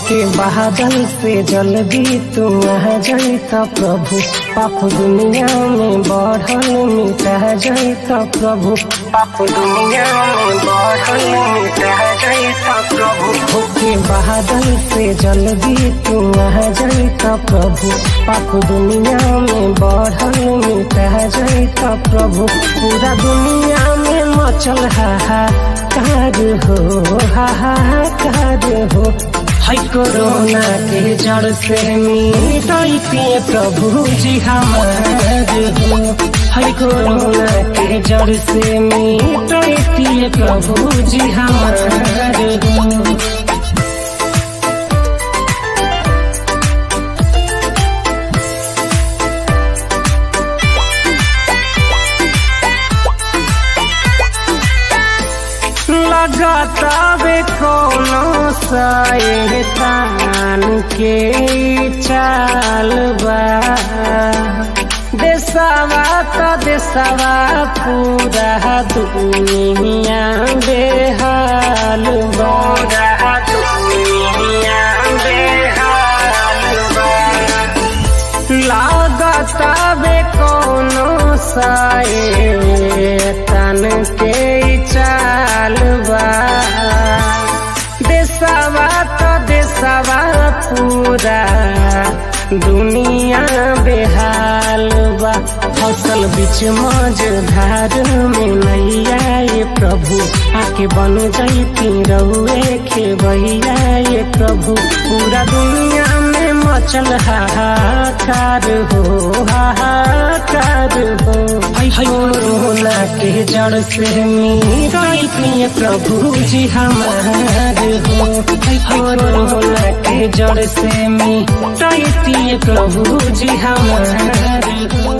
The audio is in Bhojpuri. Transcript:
होके बादल से जल्दी तू आ जाता प्रभु, पाप दुनिया में बढ़ल मिटा जाता प्रभु, पाप दुनिया में बढ़ल मिटा जाता प्रभु। होके बादल से जल्दी तू आ जाता प्रभु, पाप दुनिया में बढ़ल मिटा जाता प्रभु। पूरा दुनिया में मचल हाहाकार हो, हाहाकार हो। हाय कोरोना के जड़ से मिटाइए प्रभु जी हमार हो। हाय कोरोना के जड़ से मिटाइए प्रभु जी हमार हो। लगातार कोनो शैतान के चाल बा, देशवा तो देशवा पूरा दुनिया बेहाल बा, दुनिया बेहाल बा। लगातार कोनो शैतान के चाल बा, देशवा तो देशवा पूरा दुनिया बेहाल बा। फसल बीच मझधार में नैया ये प्रभु, आके बन जाती रहुए खेबैया ये प्रभु। पूरा दुनिया में मचल हाहाकार हो, हाहाकार हो। कोरोना के जड़ से मिटाइए प्रभु जी हमार हो। कोरोना के जड़ से मिटाइए प्रभु जी हमार हो।